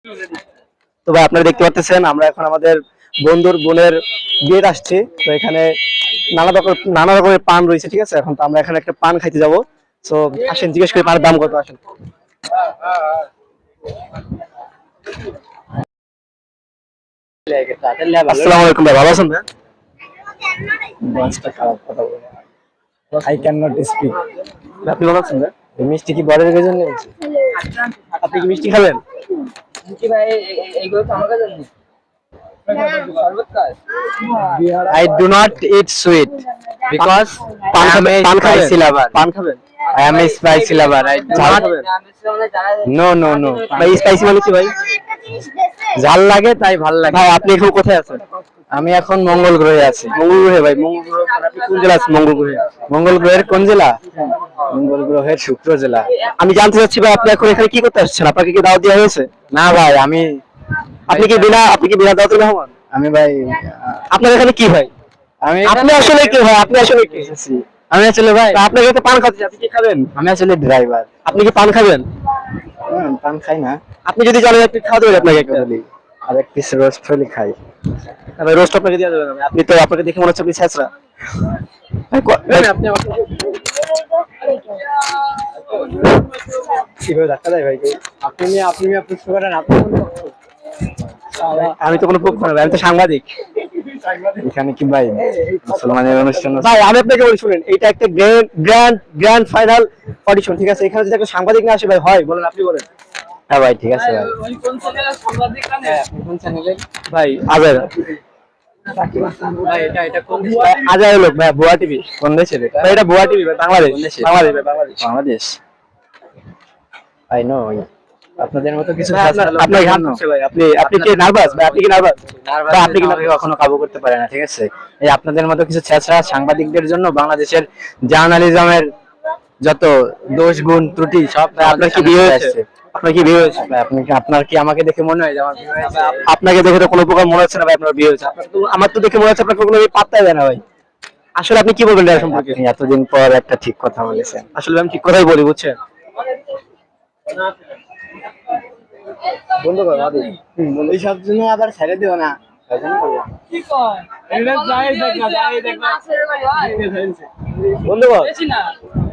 তো ভাই আপনারা দেখতে পাচ্ছেন আমরা এখন আমাদের বন্ধুর বোনের বিয়ে আসছে। তো এখানে নানা রকমের পান রয়েছে, ঠিক আছে। এখন তো আমরা এখানে একটা পান খাইতে যাবো। তো আসেন জিজ্ঞেস করি পানের দাম কত। আসেন। আসসালামু আলাইকুম ভাই, ভালো আছেন ভাই? I cannot speak. আপনি ভালো আছেন ভাই? মিষ্টি কি বড়ের জন্য? আপনি কি মিষ্টি খাবেন? I do not eat sweet because I am a spicy lover. পান খাবেন? I am a spicy lover. I do ঝাল not. খাবেন? No. ভাই স্পাইসি মানে কি ভাই? ঝাল লাগে তাই ভাল লাগে। ভাই আপনি এখন কোথায় আছেন? আমি এখন মঙ্গল গ্রহে আছি। মঙ্গল গ্রহে ভাই? মঙ্গল গ্রহ মানে আপনি কোন জেলা আছেন মঙ্গল গ্রহে? মঙ্গল গ্রহের কোন জেলা? মঙ্গল গ্রহের শুক্র জেলা। আমি জানতে চাচ্ছি ভাই আপনি এখন এখানে কি করতে আসছেন? আপনাকে কি দাওয়াত দেওয়া হয়েছে? না ভাই, আপনি কি বিনা দাওয়াতে মেহমান? আমি ভাই আপনার এখানে কি ভাই? আমি আপনি আসলে কি ভাই? আপনি আসলে কি? আমি আসলে ভাই তা আপনাকে তো পান খাচ্ছি, আপনি কি খাবেন? আমি আসলে ড্রাইভার। আপনি কি পান খাবেন? পান খাই না। আপনি যদি জানেন আপনি খাওয়া দেবেন আপনাকে একটা। আর এক পিস রোস্ট হলে খাই। ভাই রোস্ট আপনাকে দেওয়া যাবে না ভাই। আপনাকে দেখে মনে হচ্ছে আপনি ছেঁচড়া। আপনি কিভাবে ধাক্কা দেয় ভাই? আপনি প্রশ্ন করেন আপনি। আমি তো কোনো পক্ষ না ভাই, আমি তো সাংবাদিক। এখানে কি ভাই মুসলমানের অনুষ্ঠান আছে? ভাই আমি আপনাকে বলি শুনেন, এটা একটা গ্র্যান্ড ফাইনাল অডিশন, ঠিক আছে। এখানে যদি একটা সাংবাদিক না আসে ভাই হয় বলেন? আপনি বলেন। হ্যাঁ ভাই, ঠিক আছে ভাই। কোন চ্যানেলের ভাই? আজাদ ভাই এটা কোন আজাদ লোক ভাই, বুয়া টিভি। কোন দেশের এটা? ভাই এটা বুয়া টিভি ভাই, বাংলাদেশ। কোন দেশের? বাংলাদেশ ভাই, বাংলাদেশ। বাংলাদেশ। I know. আপনাদের মতো কিছু ভাই, আপনার ঘাম হচ্ছে ভাই। আপনি কি নার্ভাস ভাই? আপনি কি নার্ভাস? ভাই, আপনি কি কখনো কাবু করতে পারে না, ঠিক আছে। এই আপনাদের মতো কিছু ছেঁচড়া সাংবাদিকদের জন্য বাংলাদেশের জার্নালিজমের যত দোষ গুণ ত্রুটি সব আপনার কি বিয়ে হয়েছে? আপনার কি বিয়ে হয়েছে? ভাই, আপনার কি আমাকে দেখে মনে হয় যে আমার বিয়ে হয়েছে? আপনাকে দেখে তো কোনো প্রকার মনে হচ্ছে না ভাই আপনার বিয়ে হয়েছে। আমার তো দেখে মনে হচ্ছে আপনার কোনো পাত্তাই দেয় না ভাই। আসলে আপনি কি বলবেন এর সম্পর্কে? আপনি এতদিন পর একটা ঠিক কথা বলেছেন। আসলে আমি ঠিক কথাই বলি, বুঝছেন। বন্ধু এই সব জন্য আবার ছেড়ে দিও না। বন্ধু